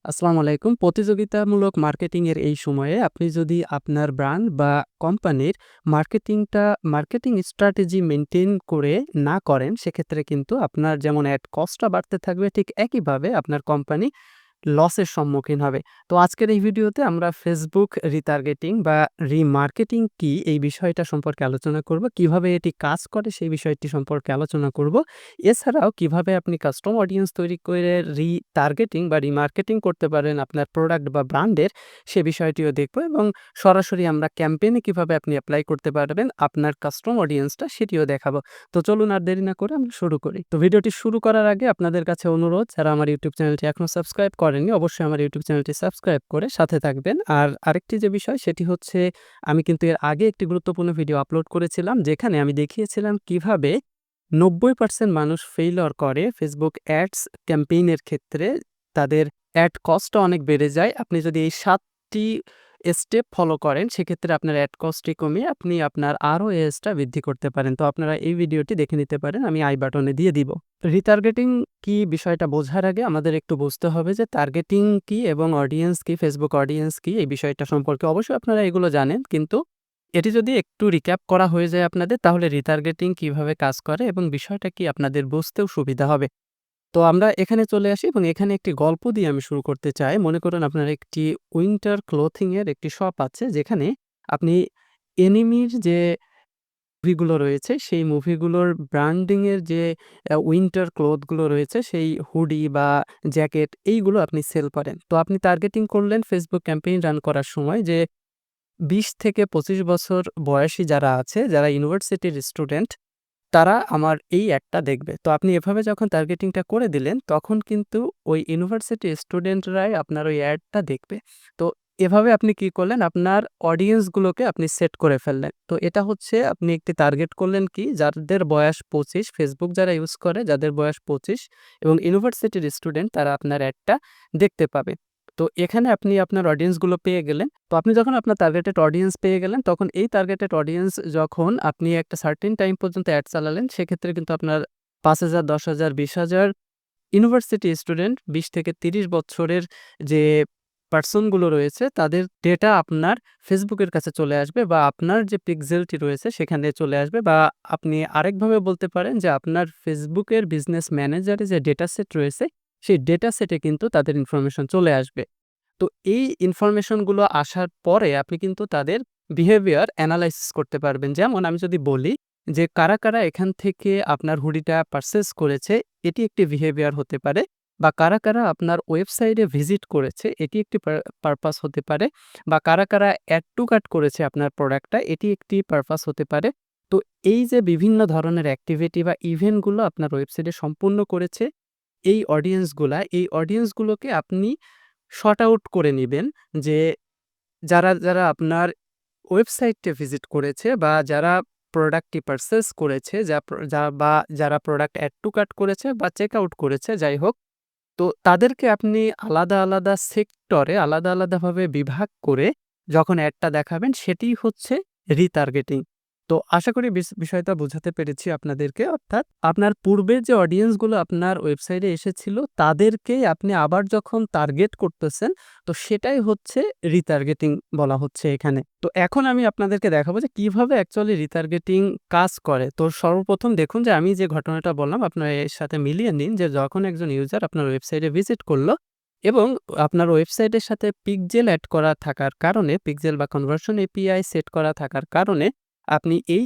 আসসালামু আলাইকুম। প্রতিযোগিতামূলক মার্কেটিং এর এই সময়ে আপনি যদি আপনার ব্র্যান্ড বা কোম্পানির মার্কেটিং স্ট্র্যাটেজি মেইনটেইন করে না করেন, সেক্ষেত্রে কিন্তু আপনার যেমন এড কস্টটা বাড়তে থাকবে, ঠিক একইভাবে আপনার কোম্পানি লসের সম্মুখীন হবে। তো আজকের এই ভিডিওতে আমরা Facebook রিটার্গেটিং বা রিমার্কেটিং কি এই বিষয়টা সম্পর্কে আলোচনা করব। কিভাবে এটি কাজ করে সেই বিষয়টি সম্পর্কে আলোচনা করব। এছাড়াও কিভাবে আপনি কাস্টম অডিয়েন্স তৈরি করে রিটার্গেটিং বা রিমার্কেটিং করতে পারেন আপনার প্রোডাক্ট বা ব্র্যান্ডের, সে বিষয়টিও দেখব এবং সরাসরি আমরা ক্যাম্পেইনে কিভাবে আপনি এপ্লাই করতে পারবেন আপনার কাস্টম অডিয়েন্সটা সেটিও দেখাবো। তো চলুন আর দেরি না করে আমরা শুরু করি। তো ভিডিওটি শুরু করার আগে আপনাদের কাছে অনুরোধ, যারা আমার ইউটিউব চ্যানেলটি এখনো সাবস্ক্রাইব করেননি, অবশ্যই আমার ইউটিউব চ্যানেলটি সাবস্ক্রাইব করে সাথে থাকবেন। আর আরেকটি যে বিষয় সেটি হচ্ছে, আমি কিন্তু এর আগে একটি গুরুত্বপূর্ণ ভিডিও আপলোড করেছিলাম যেখানে আমি দেখিয়েছিলাম কিভাবে ৯০% মানুষ ফেইলিউর করে Facebook অ্যাডস ক্যাম্পেইনের ক্ষেত্রে। তাদের অ্যাড কস্টটা অনেক বেড়ে যায়। আপনি যদি এই ৭ টি স্টেপ ফলো করেন, সেক্ষেত্রে আপনার অ্যাড কস্টটি কমিয়ে আপনি আপনার ROAS টা বৃদ্ধি করতে পারেন। তো আপনারা এই ভিডিওটি দেখে নিতে পারেন, আমি আই বাটনে দিয়ে দিব। রিটার্গেটিং কি বিষয়টা বোঝার আগে আমাদের একটু বুঝতে হবে যে টার্গেটিং কি এবং অডিয়েন্স কি, Facebook অডিয়েন্স কি, এই বিষয়টা সম্পর্কে অবশ্যই আপনারা এগুলো জানেন। কিন্তু এটি যদি একটু রিক্যাপ করা হয়ে যায় আপনাদের, তাহলে রিটার্গেটিং কিভাবে কাজ করে এবং বিষয়টা কি আপনাদের বুঝতেও সুবিধা হবে। তো আমরা এখানে চলে আসি এবং এখানে একটি গল্প দিয়ে আমি শুরু করতে চাই। মনে করুন আপনার একটি উইন্টার ক্লথিং এর একটি শপ আছে, যেখানে আপনি এনিমির যে মুভিগুলো রয়েছে, সেই মুভিগুলোর ব্র্যান্ডিং এর যে উইন্টার ক্লথ গুলো রয়েছে, সেই হুডি বা জ্যাকেট, এইগুলো আপনি সেল করেন। তো আপনি টার্গেটিং করলেন Facebook ক্যাম্পেইন রান করার সময় যে ২০ থেকে ২৫ বছর বয়সী যারা আছে, যারা ইউনিভার্সিটির স্টুডেন্ট, তারা আমার এই অ্যাডটা দেখবে। তো আপনি এভাবে যখন টার্গেটিংটা করে দিলেন, তখন কিন্তু ওই ইউনিভার্সিটির স্টুডেন্টরাই আপনার ওই অ্যাডটা দেখবে। তো এভাবে আপনি কি করলেন? আপনার অডিয়েন্সগুলোকে আপনি সেট করে ফেললেন। তো এটা হচ্ছে আপনি একটি টার্গেট করলেন কি? যাদের বয়স ২৫, Facebook যারা ইউজ করে, যাদের বয়স ২৫ এবং ইউনিভার্সিটির স্টুডেন্ট, তারা আপনার অ্যাডটা দেখতে পাবে। তো এখানে আপনি আপনার অডিয়েন্সগুলো পেয়ে গেলেন। তো আপনি যখন আপনার টার্গেটেড অডিয়েন্স পেয়ে গেলেন, তখন এই টার্গেটেড অডিয়েন্স যখন আপনি একটা সার্টেন টাইম পর্যন্ত অ্যাড চালালেন, সেক্ষেত্রে কিন্তু আপনার ৫,০০০, ১০,০০০, ২০,০০০ ইউনিভার্সিটি স্টুডেন্ট, ২০ থেকে ৩০ বছরের যে পারসন গুলো রয়েছে, তাদের ডেটা আপনার Facebook এর কাছে চলে আসবে বা আপনার যে পিক্সেলটি রয়েছে সেখানে চলে আসবে, বা আপনি আরেকভাবে বলতে পারেন যে আপনার Facebook এর বিজনেস ম্যানেজারে যে ডেটা সেট রয়েছে, সেই ডেটা সেটে কিন্তু তাদের ইনফরমেশন চলে আসবে। তো এই ইনফরমেশনগুলো আসার পরে আপনি কিন্তু তাদের বিহেভিয়ার এনালাইসিস করতে পারবেন। যেমন আমি যদি বলি যে কারা এখান থেকে আপনার হুডিটা পারচেজ করেছে, এটি একটি বিহেভিয়ার হতে পারে, বা কারা আপনার ওয়েবসাইটে ভিজিট করেছে, এটি একটি পারপাস হতে পারে, বা কারা অ্যাড টু কার্ট করেছে আপনার প্রোডাক্টটা, এটি একটি পারপাস হতে পারে। তো এই যে বিভিন্ন ধরনের অ্যাক্টিভিটি বা ইভেন্টগুলো আপনার ওয়েবসাইটে সম্পূর্ণ করেছে, এই অডিয়েন্সগুলোকে আপনি শর্ট আউট করে নিবেন যে যারা আপনার ওয়েবসাইটে ভিজিট করেছে, বা যারা প্রোডাক্টটি পারচেজ করেছে, বা যারা প্রোডাক্ট অ্যাড টু কার্ট করেছে বা চেক আউট করেছে, যাই হোক। তো তাদেরকে আপনি আলাদা সেক্টরে আলাদাভাবে বিভাগ করে যখন অ্যাডটা দেখাবেন, সেটিই হচ্ছে রিটার্গেটিং। তো আশা করি বিষয়টা বোঝাতে পেরেছি আপনাদেরকে। অর্থাৎ আপনার পূর্বে যে অডিয়েন্সগুলো আপনার ওয়েবসাইটে এসেছিল, তাদেরকেই আপনি আবার যখন টার্গেট করতেছেন, তো সেটাই হচ্ছে রিটার্গেটিং বলা হচ্ছে এখানে। তো এখন আমি আপনাদেরকে দেখাবো যে কিভাবে অ্যাকচুয়ালি রিটার্গেটিং কাজ করে। তো সর্বপ্রথম দেখুন যে আমি যে ঘটনাটা বললাম, আপনারা এর সাথে মিলিয়ে নিন যে যখন একজন ইউজার আপনার ওয়েবসাইটে ভিজিট করলো এবং আপনার ওয়েবসাইটের সাথে পিক্সেল অ্যাড করা থাকার কারণে, পিক্সেল বা কনভার্সন এপিআই সেট করা থাকার কারণে আপনি এই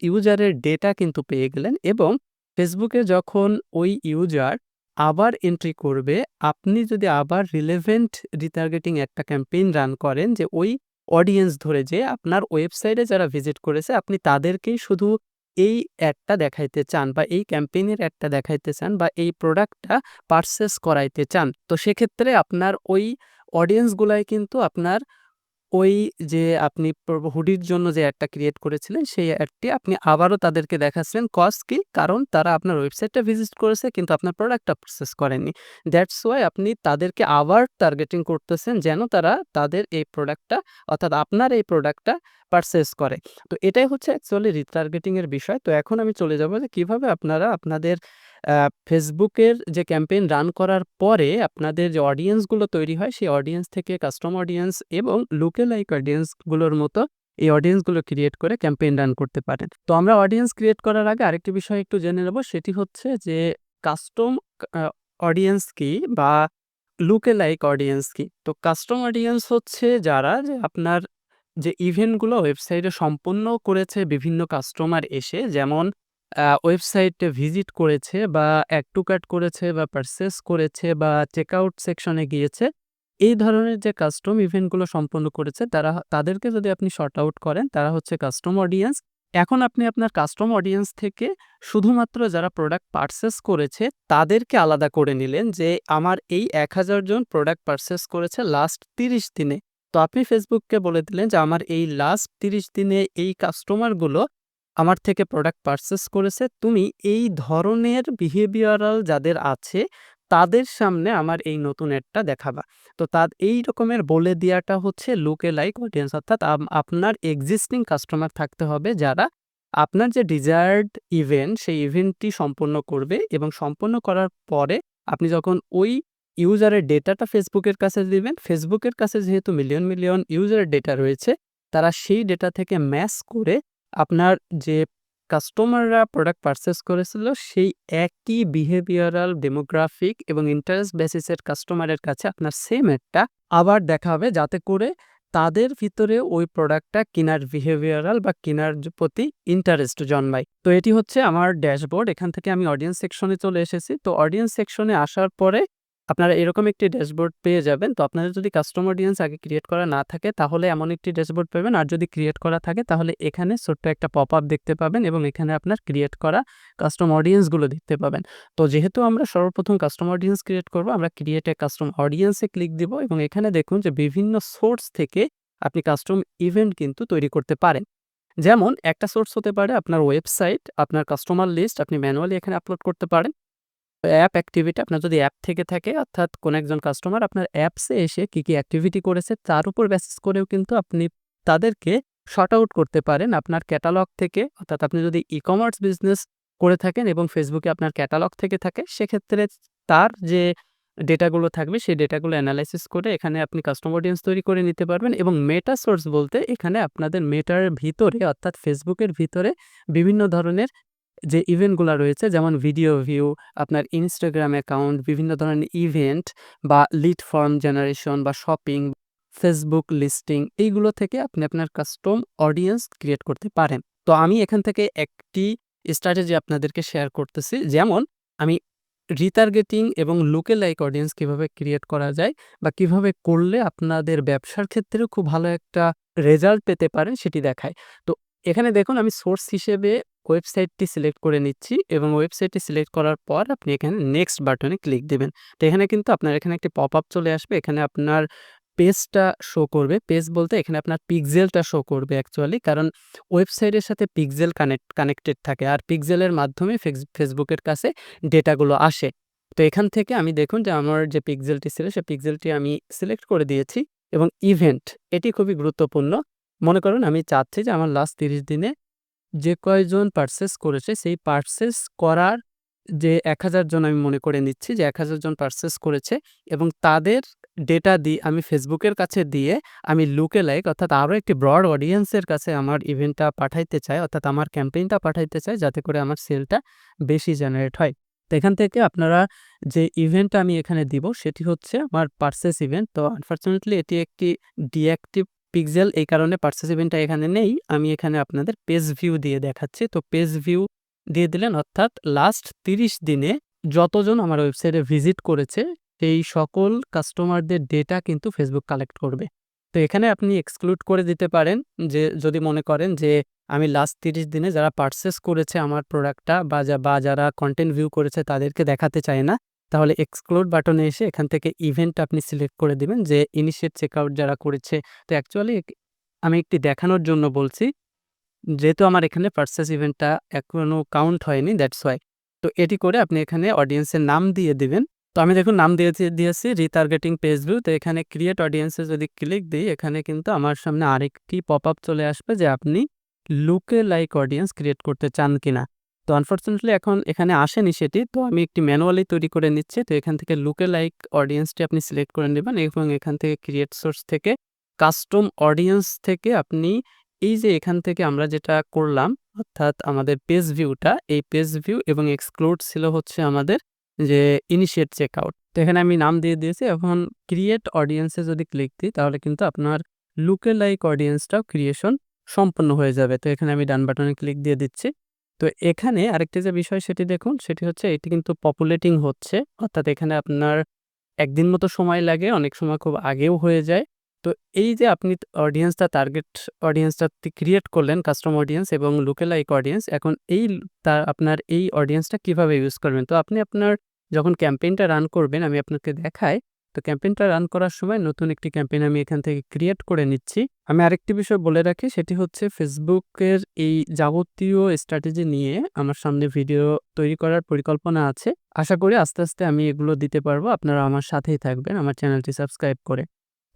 ইউজারের ডেটা কিন্তু পেয়ে গেলেন, এবং ফেসবুকে যখন ওই ইউজার আবার এন্ট্রি করবে, আপনি যদি আবার রিলেভেন্ট রিটার্গেটিং একটা ক্যাম্পেইন রান করেন, যে ওই অডিয়েন্স ধরে যে আপনার ওয়েবসাইটে যারা ভিজিট করেছে, আপনি তাদেরকেই শুধু এই অ্যাডটা দেখাইতে চান, বা এই ক্যাম্পেইনের অ্যাডটা দেখাইতে চান, বা এই প্রোডাক্টটা পারচেজ করাইতে চান। তো সেক্ষেত্রে আপনার ওই অডিয়েন্সগুলাই কিন্তু আপনার ওই যে আপনি হুডির জন্য যে অ্যাডটা ক্রিয়েট করেছিলেন, সেই অ্যাডটি আপনি আবারও তাদেরকে দেখাচ্ছেন। কজ কি? কারণ তারা আপনার ওয়েবসাইটটা ভিজিট করেছে কিন্তু আপনার প্রোডাক্টটা পারচেজ করেননি। দ্যাটস ওয়াই আপনি তাদেরকে আবার টার্গেটিং করতেছেন, যেন তারা তাদের এই প্রোডাক্টটা, অর্থাৎ আপনার এই প্রোডাক্টটা পারচেজ করে। তো এটাই হচ্ছে অ্যাকচুয়ালি রিটার্গেটিং এর বিষয়। তো এখন আমি চলে যাব যে কিভাবে আপনারা আপনাদের আ ফেসবুকের যে ক্যাম্পেইন রান করার পরে আপনাদের যে অডিয়েন্সগুলো তৈরি হয়, সেই অডিয়েন্স থেকে কাস্টম অডিয়েন্স এবং লুকে-লাইক অডিয়েন্সগুলোর মতো এই অডিয়েন্সগুলো ক্রিয়েট করে ক্যাম্পেইন রান করতে পারেন। তো আমরা অডিয়েন্স ক্রিয়েট করার আগে আরেকটি বিষয় একটু জেনে নেব, সেটি হচ্ছে যে কাস্টম আ অডিয়েন্স কি বা লুকে-লাইক অডিয়েন্স কি? তো কাস্টম অডিয়েন্স হচ্ছে যারা যে আপনার যে ইভেন্টগুলো ওয়েবসাইটে সম্পন্ন করেছে বিভিন্ন কাস্টমার এসে, যেমন ওয়েবসাইটে ভিজিট করেছে বা অ্যাড টু কার্ট করেছে বা পারচেজ করেছে বা চেকআউট সেকশনে গিয়েছে। এই ধরনের যে কাস্টম ইভেন্টগুলো সম্পন্ন করেছে তাদেরকে যদি আপনি সর্ট আউট করেন, তারা হচ্ছে কাস্টম অডিয়েন্স। এখন আপনি আপনার কাস্টম অডিয়েন্স থেকে শুধুমাত্র যারা প্রোডাক্ট পারচেজ করেছে তাদেরকে আলাদা করে নিলেন যে আমার এই ১,০০০ জন প্রোডাক্ট পারচেজ করেছে লাস্ট ৩০ দিনে। তো আপনি ফেসবুককে বলে দিলেন যে আমার এই লাস্ট ৩০ দিনে এই কাস্টমারগুলো আমার থেকে প্রোডাক্ট পারচেজ করেছে। তুমি এই ধরনের বিহেভিয়ারাল যাদের আছে তাদের সামনে আমার এই নতুন অ্যাডটা দেখাবা। তো এই রকমের বলে দেয়াটা হচ্ছে লুকে লাইক অডিয়েন্স, অর্থাৎ আপনার এক্সিস্টিং কাস্টমার থাকতে হবে যারা আপনার যে ডিজায়ার্ড ইভেন্ট সেই ইভেন্টটি সম্পন্ন করবে এবং সম্পন্ন করার পরে আপনি যখন ওই ইউজারের ডেটাটা ফেসবুকের কাছে দিবেন, ফেসবুকের কাছে যেহেতু মিলিয়ন, মিলিয়ন ইউজারের ডেটা রয়েছে, তারা সেই ডেটা থেকে ম্যাচ করে আপনার যে কাস্টমাররা প্রোডাক্ট পারচেজ করেছিল সেই একই বিহেভিয়ারাল, ডেমোগ্রাফিক এবং ইন্টারেস্ট বেসিসের কাস্টমারের কাছে আপনার সেম অ্যাডটা আবার দেখাবে, যাতে করে তাদের ভিতরে ওই প্রোডাক্টটা কেনার বিহেভিয়ারাল বা কেনার প্রতি ইন্টারেস্ট জন্মায়। তো এটি হচ্ছে আমার ড্যাশবোর্ড। এখান থেকে আমি অডিয়েন্স সেকশনে চলে এসেছি। তো অডিয়েন্স সেকশনে আসার পরে আপনারা এরকম একটি ড্যাশবোর্ড পেয়ে যাবেন। তো আপনাদের যদি কাস্টম অডিয়েন্স আগে ক্রিয়েট করা না থাকে তাহলে এমন একটি ড্যাশবোর্ড পাবেন। আর যদি ক্রিয়েট করা থাকে তাহলে এখানে ছোট্ট একটা পপআপ দেখতে পাবেন এবং এখানে আপনার ক্রিয়েট করা কাস্টম অডিয়েন্সগুলো দেখতে পাবেন। তো যেহেতু আমরা সর্বপ্রথম কাস্টম অডিয়েন্স ক্রিয়েট করব, আমরা ক্রিয়েট এ কাস্টম অডিয়েন্সে ক্লিক দিব এবং এখানে দেখুন যে বিভিন্ন সোর্স থেকে আপনি কাস্টম ইভেন্ট কিন্তু তৈরি করতে পারেন। যেমন একটা সোর্স হতে পারে আপনার ওয়েবসাইট, আপনার কাস্টমার লিস্ট আপনি ম্যানুয়ালি এখানে আপলোড করতে পারেন। অ্যাপ অ্যাক্টিভিটি আপনার যদি অ্যাপ থেকে থাকে, অর্থাৎ কোনো একজন কাস্টমার আপনার অ্যাপসে এসে কি অ্যাক্টিভিটি করেছে তার উপর বেসিস করেও কিন্তু আপনি তাদেরকে শর্ট আউট করতে পারেন আপনার ক্যাটালগ থেকে। অর্থাৎ আপনি যদি ই-কমার্স বিজনেস করে থাকেন এবং ফেসবুকে আপনার ক্যাটালগ থেকে থাকে, সেক্ষেত্রে তার যে ডেটাগুলো থাকবে সেই ডেটাগুলো এনালাইসিস করে এখানে আপনি কাস্টম অডিয়েন্স তৈরি করে নিতে পারবেন। এবং মেটা সোর্স বলতে এখানে আপনাদের মেটার ভিতরে, অর্থাৎ ফেসবুকের ভিতরে বিভিন্ন ধরনের যে ইভেন্টগুলা রয়েছে, যেমন ভিডিও ভিউ, আপনার ইনস্টাগ্রাম অ্যাকাউন্ট, বিভিন্ন ধরনের ইভেন্ট বা লিড ফর্ম জেনারেশন বা শপিং, ফেসবুক লিস্টিং, এইগুলো থেকে আপনি আপনার কাস্টম অডিয়েন্স ক্রিয়েট করতে পারেন। তো আমি এখান থেকে একটি স্ট্র্যাটেজি আপনাদেরকে শেয়ার করতেছি। যেমন আমি রিটার্গেটিং এবং লুকে লাইক অডিয়েন্স কিভাবে ক্রিয়েট করা যায় বা কিভাবে করলে আপনাদের ব্যবসার ক্ষেত্রেও খুব ভালো একটা রেজাল্ট পেতে পারেন সেটি দেখায়। তো এখানে দেখুন আমি সোর্স হিসেবে ওয়েবসাইটটি সিলেক্ট করে নিচ্ছি এবং ওয়েবসাইটটি সিলেক্ট করার পর আপনি এখানে নেক্সট বাটনে ক্লিক দিবেন। তো এখানে কিন্তু আপনার এখানে একটি পপআপ চলে আসবে। এখানে আপনার পেজটা শো করবে। পেজ বলতে এখানে আপনার পিক্সেলটা শো করবে অ্যাকচুয়ালি, কারণ ওয়েবসাইটের সাথে পিক্সেল কানেক্টেড থাকে আর পিক্সেলের মাধ্যমে ফেসবুকের কাছে ডেটাগুলো আসে। তো এখান থেকে আমি দেখুন যে আমার যে পিক্সেলটি ছিল সেই পিক্সেলটি আমি সিলেক্ট করে দিয়েছি এবং ইভেন্ট এটি খুবই গুরুত্বপূর্ণ। মনে করুন আমি চাচ্ছি যে আমার লাস্ট ৩০ দিনে যে কয়জন পারচেজ করেছে সেই পারচেজ করার যে ১,০০০ জন আমি মনে করে নিচ্ছি যে ১,০০০ জন পারচেজ করেছে এবং তাদের ডেটা দিয়ে আমি ফেসবুকের কাছে দিয়ে আমি লুকে লাইক, অর্থাৎ আরও একটি ব্রড অডিয়েন্সের কাছে আমার ইভেন্টটা পাঠাইতে চাই, অর্থাৎ আমার ক্যাম্পেইনটা পাঠাইতে চাই, যাতে করে আমার সেলটা বেশি জেনারেট হয়। তো এখান থেকে আপনারা যে ইভেন্টটা আমি এখানে দিব সেটি হচ্ছে আমার পারচেজ ইভেন্ট। তো আনফরচুনেটলি এটি একটি ডিঅ্যাক্টিভ পিক্সেল, এই কারণে পারচেজ ইভেন্টটা এখানে নেই। আমি এখানে আপনাদের পেজ ভিউ দিয়ে দেখাচ্ছি। তো পেজ ভিউ দিয়ে দিলেন, অর্থাৎ লাস্ট ৩০ দিনে যতজন আমার ওয়েবসাইটে ভিজিট করেছে সেই সকল কাস্টমারদের ডেটা কিন্তু ফেসবুক কালেক্ট করবে। তো এখানে আপনি এক্সক্লুড করে দিতে পারেন যে যদি মনে করেন যে আমি লাস্ট ৩০ দিনে যারা পারচেজ করেছে আমার প্রোডাক্টটা বা যারা কনটেন্ট ভিউ করেছে তাদেরকে দেখাতে চায় না, তাহলে এক্সক্লুড বাটনে এসে এখান থেকে ইভেন্ট আপনি সিলেক্ট করে দিবেন যে ইনিশিয়েট চেকআউট যারা করেছে। তো অ্যাকচুয়ালি আমি একটি দেখানোর জন্য বলছি। যেহেতু আমার এখানে পারচেজ ইভেন্টটা এখনো কাউন্ট হয়নি, দ্যাটস ওয়াই। তো এটি করে আপনি এখানে অডিয়েন্সের নাম দিয়ে দিবেন। তো আমি দেখুন নাম দিয়েছি রিটার্গেটিং পেজ ভিউ। তো এখানে ক্রিয়েট অডিয়েন্সে যদি ক্লিক দিই, এখানে কিন্তু আমার সামনে আরেকটি পপআপ চলে আসবে যে আপনি লুকে লাইক অডিয়েন্স ক্রিয়েট করতে চান কিনা। তো আনফরচুনেটলি এখন এখানে আসেনি সেটি। তো আমি একটি ম্যানুয়ালি তৈরি করে নিচ্ছি। তো এখান থেকে lookalike অডিয়েন্সটি আপনি সিলেক্ট করে নিবেন এবং এখান থেকে ক্রিয়েট সোর্স থেকে কাস্টম অডিয়েন্স থেকে আপনি এই যে এখান থেকে আমরা যেটা করলাম, অর্থাৎ আমাদের পেজ ভিউটা, এই পেজ ভিউ এবং এক্সক্লুড ছিল হচ্ছে আমাদের যে ইনিশিয়েট চেকআউট। তো এখানে আমি নাম দিয়ে দিয়েছি। এখন ক্রিয়েট অডিয়েন্স এ যদি ক্লিক দিই তাহলে কিন্তু আপনার lookalike অডিয়েন্সটাও ক্রিয়েশন সম্পন্ন হয়ে যাবে। তো এখানে আমি ডান বাটনে ক্লিক দিয়ে দিচ্ছি। তো এখানে আরেকটি যে বিষয় সেটি দেখুন, সেটি হচ্ছে এটি কিন্তু পপুলেটিং হচ্ছে। অর্থাৎ এখানে আপনার একদিন মতো সময় লাগে, অনেক সময় খুব আগেও হয়ে যায়। তো এই যে আপনি অডিয়েন্সটা টার্গেট অডিয়েন্সটা ক্রিয়েট করলেন কাস্টম অডিয়েন্স এবং lookalike অডিয়েন্স, এখন এই আপনার এই অডিয়েন্সটা কিভাবে ইউজ করবেন? তো আপনি আপনার যখন ক্যাম্পেইনটা রান করবেন আমি আপনাকে দেখাই। তো ক্যাম্পেইনটা রান করার সময় নতুন একটি ক্যাম্পেইন আমি এখান থেকে ক্রিয়েট করে নিচ্ছি। আমি আরেকটি বিষয় বলে রাখি, সেটি হচ্ছে ফেসবুকের এই যাবতীয় স্ট্র্যাটেজি নিয়ে আমার সামনে ভিডিও তৈরি করার পরিকল্পনা আছে। আশা করি আস্তে, আস্তে আমি এগুলো দিতে পারবো। আপনারা আমার সাথেই থাকবেন আমার চ্যানেলটি সাবস্ক্রাইব করে।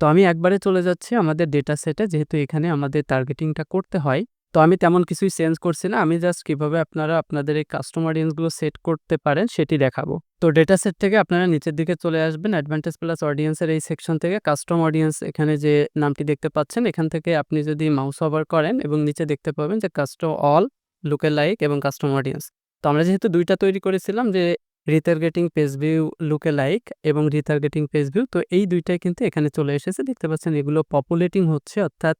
তো আমি একবারে চলে যাচ্ছি আমাদের ডেটা সেটে, যেহেতু এখানে আমাদের টার্গেটিংটা করতে হয়। তো আমি তেমন কিছুই চেঞ্জ করছি না। আমি জাস্ট কিভাবে আপনারা আপনাদের এই কাস্টম অডিয়েন্স গুলো সেট করতে পারেন সেটি দেখাবো। তো ডেটা সেট থেকে আপনারা নিচের দিকে চলে আসবেন। অ্যাডভান্টেজ প্লাস অডিয়েন্স এর এই সেকশন থেকে কাস্টম অডিয়েন্স, এখানে যে নামটি দেখতে পাচ্ছেন, এখান থেকে আপনি যদি মাউস ওভার করেন এবং নিচে দেখতে পাবেন যে কাস্টম অল, lookalike এবং কাস্টম অডিয়েন্স। তো আমরা যেহেতু ২ টা তৈরি করেছিলাম যে রিটার্গেটিং পেজ ভিউ, lookalike এবং রিটার্গেটিং পেজ ভিউ, তো এই ২ টাই কিন্তু এখানে চলে এসেছে। দেখতে পাচ্ছেন এগুলো পপুলেটিং হচ্ছে, অর্থাৎ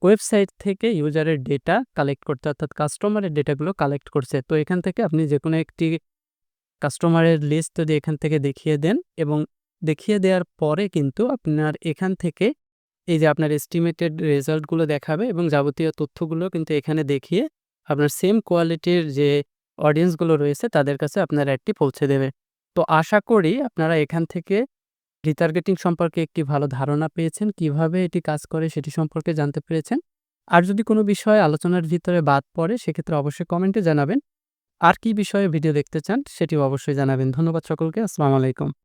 ওয়েবসাইট থেকে ইউজারের ডেটা কালেক্ট করতে, অর্থাৎ কাস্টমারের ডেটাগুলো কালেক্ট করছে। তো এখান থেকে আপনি যেকোনো একটি কাস্টমারের লিস্ট যদি এখান থেকে দেখিয়ে দেন এবং দেখিয়ে দেওয়ার পরে কিন্তু আপনার এখান থেকে এই যে আপনার এস্টিমেটেড রেজাল্টগুলো দেখাবে এবং যাবতীয় তথ্যগুলো কিন্তু এখানে দেখিয়ে আপনার সেম কোয়ালিটির যে অডিয়েন্সগুলো রয়েছে তাদের কাছে আপনার অ্যাডটি পৌঁছে দেবে। তো আশা করি আপনারা এখান থেকে রিটার্গেটিং সম্পর্কে একটি ভালো ধারণা পেয়েছেন, কিভাবে এটি কাজ করে সেটি সম্পর্কে জানতে পেরেছেন। আর যদি কোনো বিষয় আলোচনার ভিতরে বাদ পড়ে সেক্ষেত্রে অবশ্যই কমেন্টে জানাবেন। আর কি বিষয়ে ভিডিও দেখতে চান সেটিও অবশ্যই জানাবেন। ধন্যবাদ সকলকে। আসসালামু আলাইকুম।